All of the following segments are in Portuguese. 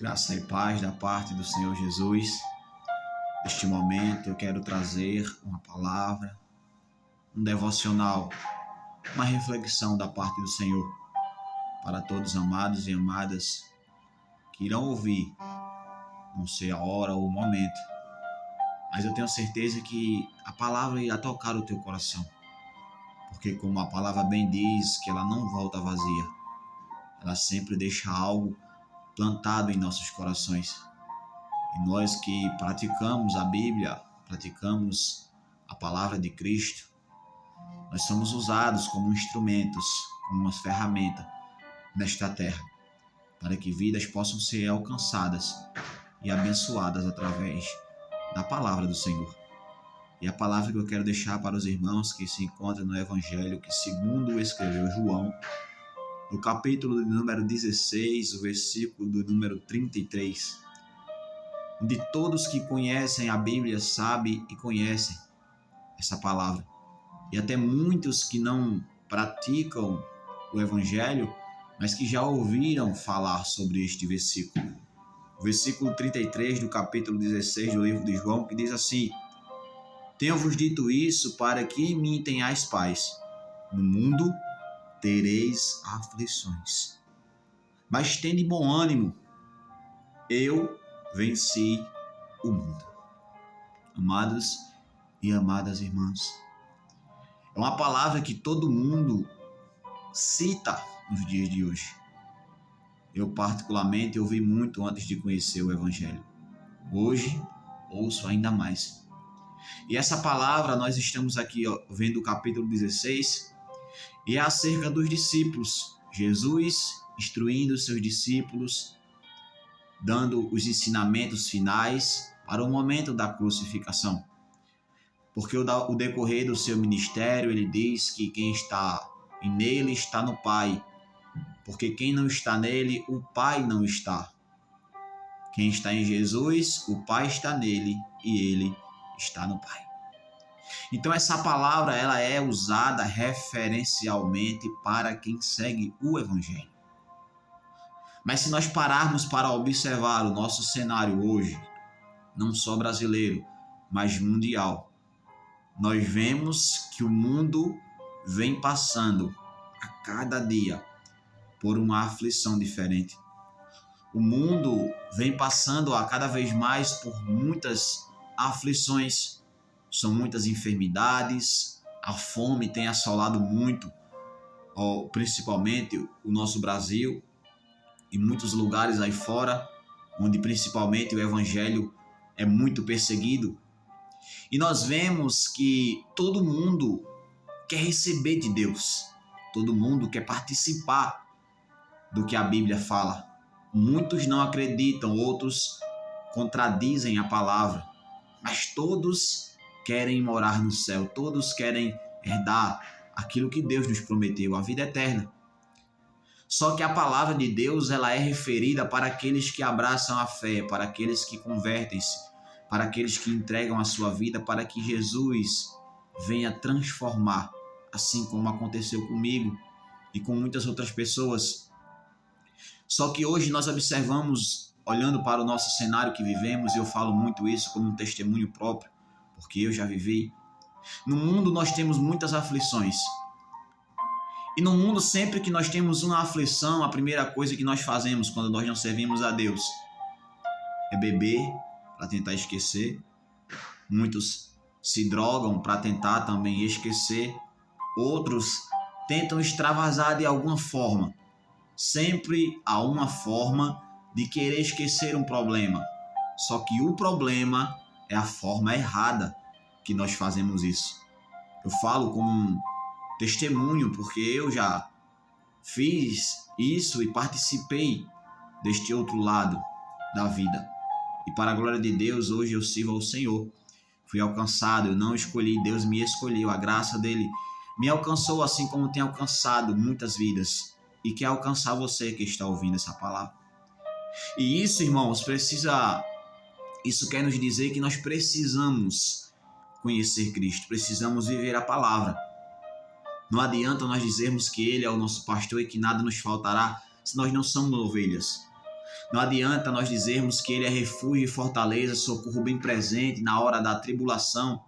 Graça e paz da parte do Senhor Jesus. Neste momento eu quero trazer uma palavra, um devocional, uma reflexão da parte do Senhor para todos amados e amadas que irão ouvir, não sei a hora ou o momento, mas eu tenho certeza que a palavra irá tocar o teu coração, porque como a palavra bem diz, que ela não volta vazia, ela sempre deixa algo plantado em nossos corações. E nós que praticamos a Bíblia, praticamos a palavra de Cristo, nós somos usados como instrumentos, como uma ferramenta nesta terra, para que vidas possam ser alcançadas e abençoadas através da palavra do Senhor. E a palavra que eu quero deixar para os irmãos que se encontram no Evangelho, que segundo escreveu João, no capítulo de número 16, o versículo do número 33, onde todos que conhecem a Bíblia sabem e conhecem essa palavra. E até muitos que não praticam o Evangelho, mas que já ouviram falar sobre este versículo. O versículo 33 do capítulo 16 do livro de João, que diz assim: Tenho-vos dito isso para que em mim tenhais paz. No mundo tereis aflições. Mas tende bom ânimo, eu venci o mundo. Amados e amadas irmãs, é uma palavra que todo mundo cita nos dias de hoje. Eu particularmente ouvi muito antes de conhecer o Evangelho. Hoje ouço ainda mais. E essa palavra, nós estamos aqui vendo o capítulo 16, e é acerca dos discípulos. Jesus instruindo os seus discípulos, dando os ensinamentos finais para o momento da crucificação. Porque o decorrer do seu ministério, ele diz que quem está nele está no Pai, porque quem não está nele, o Pai não está. Quem está em Jesus, o Pai está nele e ele está no Pai. Então essa palavra ela é usada referencialmente para quem segue o Evangelho. Mas se nós pararmos para observar o nosso cenário hoje, não só brasileiro, mas mundial, nós vemos que o mundo vem passando a cada dia por uma aflição diferente. O mundo vem passando a cada vez mais por muitas aflições. São muitas enfermidades, a fome tem assolado muito, principalmente o nosso Brasil e muitos lugares aí fora, onde principalmente o Evangelho é muito perseguido. E nós vemos que todo mundo quer receber de Deus, todo mundo quer participar do que a Bíblia fala. Muitos não acreditam, outros contradizem a palavra, mas todos querem morar no céu, todos querem herdar aquilo que Deus nos prometeu, a vida eterna. Só que a palavra de Deus ela é referida para aqueles que abraçam a fé, para aqueles que convertem-se, para aqueles que entregam a sua vida, para que Jesus venha transformar, assim como aconteceu comigo e com muitas outras pessoas. Só que hoje nós observamos, olhando para o nosso cenário que vivemos, e eu falo muito isso como um testemunho próprio, porque eu já vivi. No mundo nós temos muitas aflições. E no mundo, sempre que nós temos uma aflição, a primeira coisa que nós fazemos quando nós não servimos a Deus é beber para tentar esquecer. Muitos se drogam para tentar também esquecer. Outros tentam extravasar de alguma forma. Sempre há uma forma de querer esquecer um problema. Só que o problema é a forma errada que nós fazemos isso. Eu falo como um testemunho, porque eu já fiz isso e participei deste outro lado da vida. E para a glória de Deus, hoje eu sirvo ao Senhor. Fui alcançado, eu não escolhi, Deus me escolheu. A graça dele me alcançou, assim como tem alcançado muitas vidas. E quer alcançar você que está ouvindo essa palavra. E isso, irmãos, isso quer nos dizer que nós precisamos conhecer Cristo, precisamos viver a palavra. Não adianta nós dizermos que Ele é o nosso pastor e que nada nos faltará se nós não somos ovelhas. Não adianta nós dizermos que Ele é refúgio e fortaleza, socorro bem presente na hora da tribulação,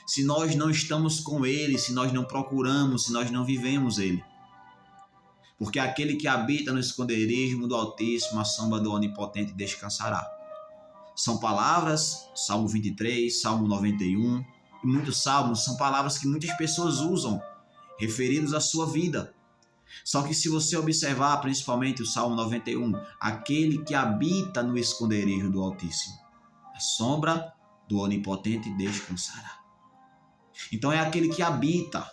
se nós não estamos com Ele, se nós não procuramos, se nós não vivemos Ele. Porque aquele que habita no esconderijo do Altíssimo, a sombra do Onipotente descansará. São palavras, Salmo 23, Salmo 91, e muitos salmos são palavras que muitas pessoas usam, referidos à sua vida. Só que se você observar, principalmente o Salmo 91, aquele que habita no esconderijo do Altíssimo, a sombra do Onipotente descansará. Então é aquele que habita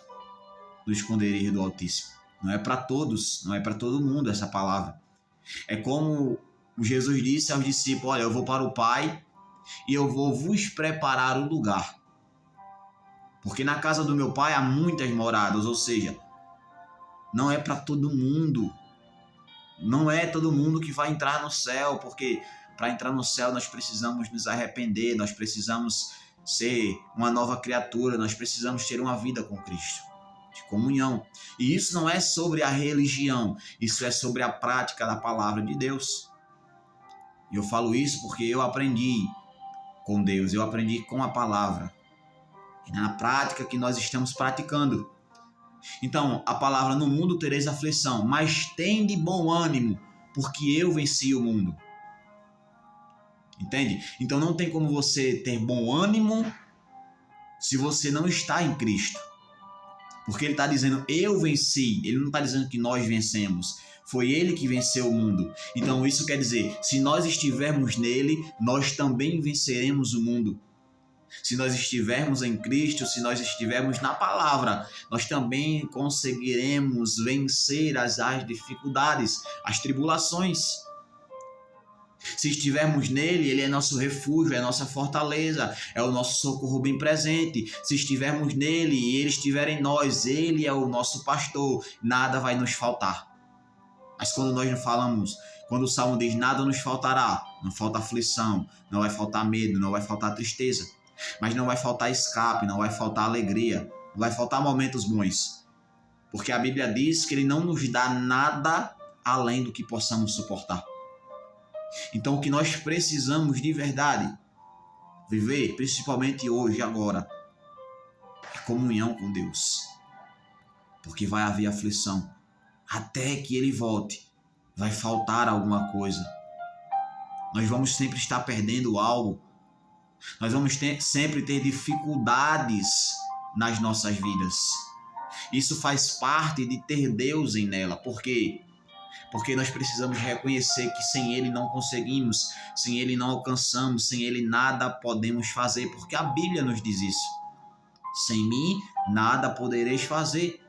no esconderijo do Altíssimo. Não é para todos, não é para todo mundo essa palavra. É como Jesus disse aos discípulos: olha, eu vou para o Pai e eu vou vos preparar o lugar. Porque na casa do meu Pai há muitas moradas, ou seja, não é para todo mundo. Não é todo mundo que vai entrar no céu, porque para entrar no céu nós precisamos nos arrepender, nós precisamos ser uma nova criatura, nós precisamos ter uma vida com Cristo, de comunhão. E isso não é sobre a religião, isso é sobre a prática da palavra de Deus. E eu falo isso porque eu aprendi com Deus, eu aprendi com a palavra. E na prática que nós estamos praticando. Então, a palavra: no mundo tereis aflição, mas tende bom ânimo, porque eu venci o mundo. Entende? Então não tem como você ter bom ânimo se você não está em Cristo. Porque ele está dizendo, eu venci. Ele não está dizendo que nós vencemos. Foi ele que venceu o mundo. Então isso quer dizer, se nós estivermos nele, nós também venceremos o mundo. Se nós estivermos em Cristo, se nós estivermos na palavra, nós também conseguiremos vencer as dificuldades, as tribulações. Se estivermos nele, ele é nosso refúgio, é nossa fortaleza, é o nosso socorro bem presente. Se estivermos nele e ele estiver em nós, ele é o nosso pastor, nada vai nos faltar. Mas quando nós não falamos, quando o Salmo diz nada nos faltará, não falta aflição, não vai faltar medo, não vai faltar tristeza, mas não vai faltar escape, não vai faltar alegria, não vai faltar momentos bons. Porque a Bíblia diz que ele não nos dá nada além do que possamos suportar. Então o que nós precisamos de verdade viver, principalmente hoje, agora, é comunhão com Deus. Porque vai haver aflição. Até que ele volte, vai faltar alguma coisa. Nós vamos sempre estar perdendo algo. Nós vamos sempre ter dificuldades nas nossas vidas. Isso faz parte de ter Deus em nela. Por quê? Porque nós precisamos reconhecer que sem Ele não conseguimos, sem Ele não alcançamos, sem Ele nada podemos fazer, porque a Bíblia nos diz isso. Sem mim, nada podereis fazer.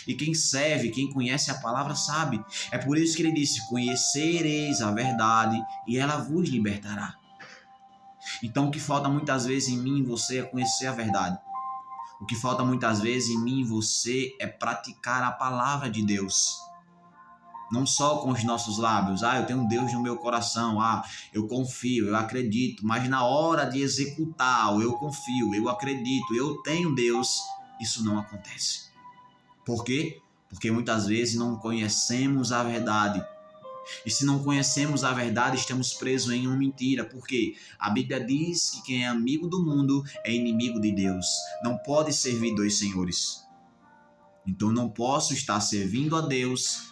E quem serve, quem conhece a palavra sabe. É por isso que ele disse, conhecereis a verdade e ela vos libertará. Então o que falta muitas vezes em mim e você é conhecer a verdade. O que falta muitas vezes em mim e você é praticar a palavra de Deus. Não só com os nossos lábios, eu tenho um Deus no meu coração, eu confio, eu acredito, mas na hora de executar, eu confio, eu acredito, eu tenho Deus, isso não acontece. Por quê? Porque muitas vezes não conhecemos a verdade. E se não conhecemos a verdade, estamos presos em uma mentira. Por quê? A Bíblia diz que quem é amigo do mundo é inimigo de Deus. Não pode servir dois senhores. Então não posso estar servindo a Deus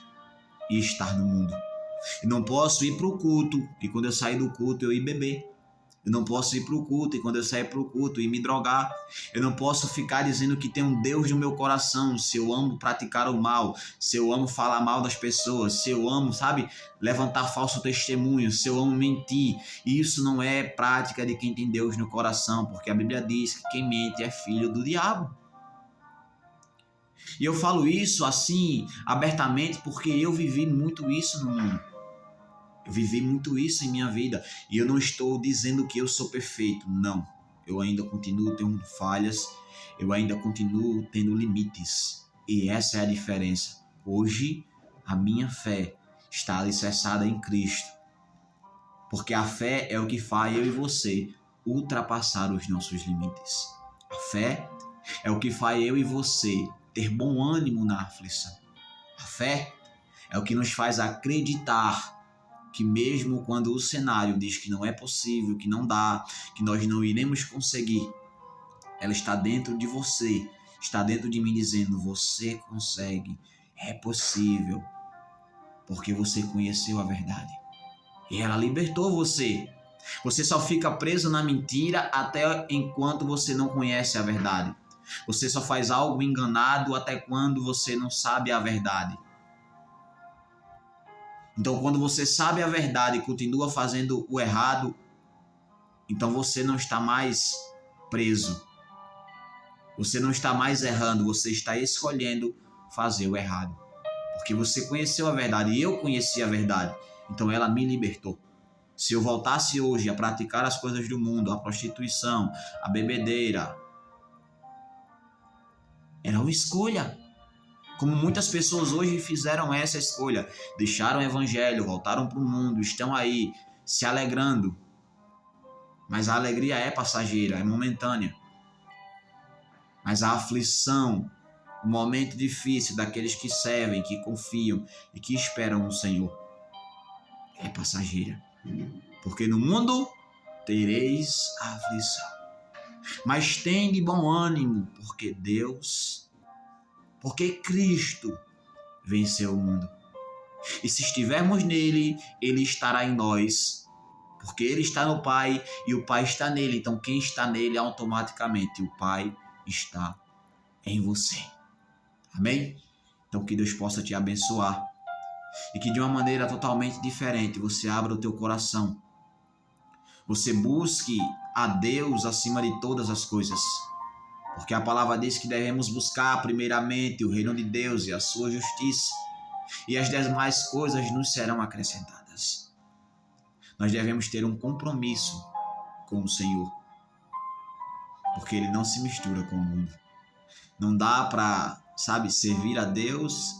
e estar no mundo. Eu não posso ir para o culto e quando eu sair do culto eu ir beber. Eu não posso ir para o culto e quando eu sair para o culto ir me drogar. Eu não posso ficar dizendo que tem um Deus no meu coração, se eu amo praticar o mal, se eu amo falar mal das pessoas, se eu amo, levantar falso testemunho, se eu amo mentir. Isso não é prática de quem tem Deus no coração, porque a Bíblia diz que quem mente é filho do diabo. E eu falo isso assim, abertamente, porque eu vivi muito isso no mundo. Eu vivi muito isso em minha vida. E eu não estou dizendo que eu sou perfeito. Não. Eu ainda continuo tendo falhas. Eu ainda continuo tendo limites. E essa é a diferença. Hoje, a minha fé está alicerçada em Cristo. Porque a fé é o que faz eu e você ultrapassar os nossos limites. A fé é o que faz eu e você ter bom ânimo na aflição. A fé é o que nos faz acreditar que mesmo quando o cenário diz que não é possível, que não dá, que nós não iremos conseguir, ela está dentro de você, está dentro de mim dizendo, você consegue, é possível, porque você conheceu a verdade. E ela libertou você. Você só fica preso na mentira até enquanto você não conhece a verdade. Você só faz algo enganado até quando você não sabe a verdade. Então, quando você sabe a verdade e continua fazendo o errado, então você não está mais preso. Você não está mais errando, você está escolhendo fazer o errado. Porque você conheceu a verdade e eu conheci a verdade. Então ela me libertou. Se eu voltasse hoje a praticar as coisas do mundo, a prostituição, a bebedeira, era uma escolha. Como muitas pessoas hoje fizeram essa escolha. Deixaram o evangelho, voltaram para o mundo, estão aí se alegrando. Mas a alegria é passageira, é momentânea. Mas a aflição, o momento difícil daqueles que servem, que confiam e que esperam no Senhor, é passageira. Porque no mundo tereis aflição. Mas tende bom ânimo, porque Cristo venceu o mundo. E se estivermos nele, ele estará em nós. Porque ele está no Pai e o Pai está nele. Então quem está nele, automaticamente o Pai está em você. Amém? Então que Deus possa te abençoar. E que de uma maneira totalmente diferente você abra o teu coração. Você busque a Deus acima de todas as coisas. Porque a palavra diz que devemos buscar primeiramente o reino de Deus e a sua justiça. E as demais coisas nos serão acrescentadas. Nós devemos ter um compromisso com o Senhor. Porque Ele não se mistura com o mundo. Não dá para, servir a Deus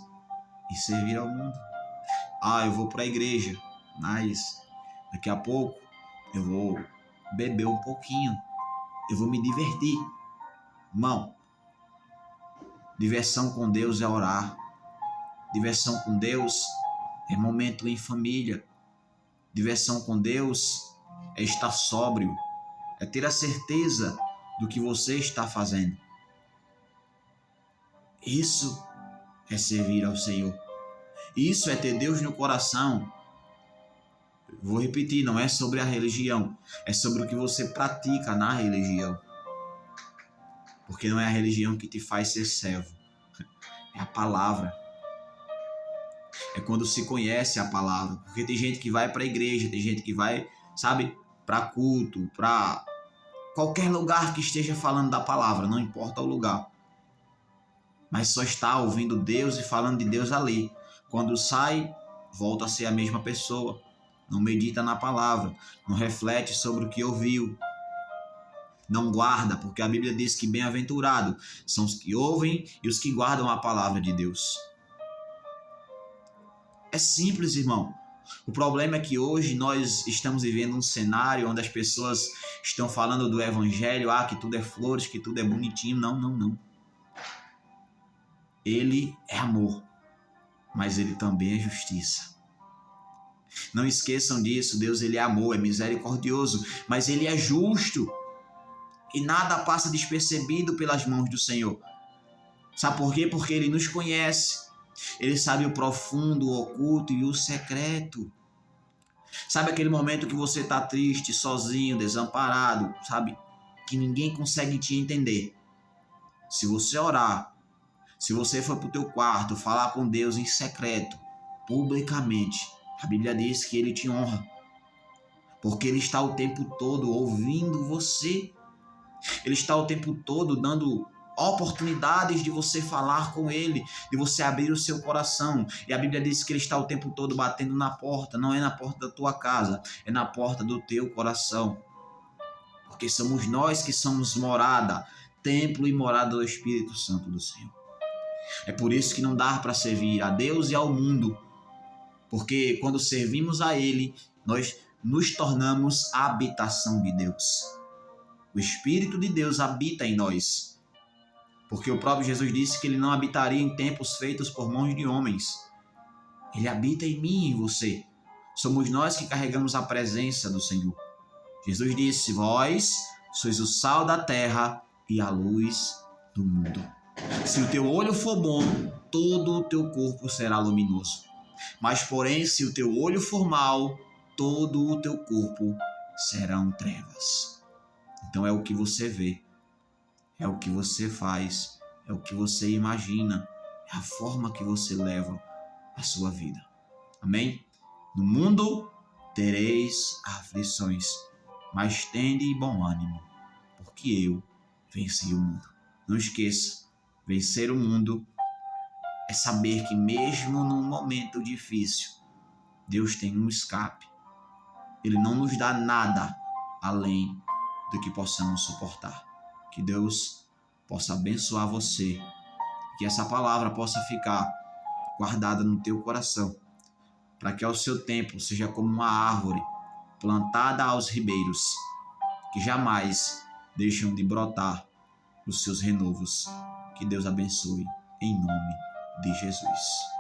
e servir ao mundo. Eu vou para a igreja, mas daqui a pouco eu vou beber um pouquinho. Eu vou me divertir. Irmão, diversão com Deus é orar. Diversão com Deus é momento em família. Diversão com Deus é estar sóbrio. É ter a certeza do que você está fazendo. Isso é servir ao Senhor. Isso é ter Deus no coração. Vou repetir, não é sobre a religião. É sobre o que você pratica na religião. Porque não é a religião que te faz ser servo. É a palavra. É quando se conhece a palavra. Porque tem gente que vai para a igreja, tem gente que vai, para culto, para qualquer lugar que esteja falando da palavra, não importa o lugar. Mas só está ouvindo Deus e falando de Deus ali. Quando sai, volta a ser a mesma pessoa. Não medita na palavra, não reflete sobre o que ouviu. Não guarda, porque a Bíblia diz que bem-aventurado são os que ouvem e os que guardam a palavra de Deus. É simples, irmão. O problema é que hoje nós estamos vivendo um cenário onde as pessoas estão falando do evangelho, que tudo é flores, que tudo é bonitinho. Não. Ele é amor, mas ele também é justiça. Não esqueçam disso, Deus ele é amor, é misericordioso, mas ele é justo. E nada passa despercebido pelas mãos do Senhor. Sabe por quê? Porque ele nos conhece. Ele sabe o profundo, o oculto e o secreto. Sabe aquele momento que você está triste, sozinho, desamparado, que ninguém consegue te entender. Se você orar, se você for para o teu quarto, falar com Deus em secreto, publicamente, a Bíblia diz que ele te honra. Porque ele está o tempo todo ouvindo você. Ele está o tempo todo dando oportunidades de você falar com ele, de você abrir o seu coração. E a Bíblia diz que ele está o tempo todo batendo na porta. Não é na porta da tua casa, é na porta do teu coração. Porque somos nós que somos morada, templo e morada do Espírito Santo do Senhor. É por isso que não dá para servir a Deus e ao mundo. Porque quando servimos a ele, nós nos tornamos a habitação de Deus. O Espírito de Deus habita em nós. Porque o próprio Jesus disse que ele não habitaria em templos feitos por mãos de homens. Ele habita em mim e em você. Somos nós que carregamos a presença do Senhor. Jesus disse: vós sois o sal da terra e a luz do mundo. Se o teu olho for bom, todo o teu corpo será luminoso. Mas, porém, se o teu olho for mau, todo o teu corpo serão trevas. Então é o que você vê, é o que você faz, é o que você imagina, é a forma que você leva a sua vida. Amém? No mundo tereis aflições, mas tende bom ânimo, porque eu venci o mundo. Não esqueça, vencer o mundo é saber que mesmo num momento difícil, Deus tem um escape. Ele não nos dá nada além do que possamos suportar. Que Deus possa abençoar você, que essa palavra possa ficar guardada no teu coração, para que ao seu tempo seja como uma árvore plantada aos ribeiros, que jamais deixam de brotar os seus renovos. Que Deus abençoe, em nome de Jesus.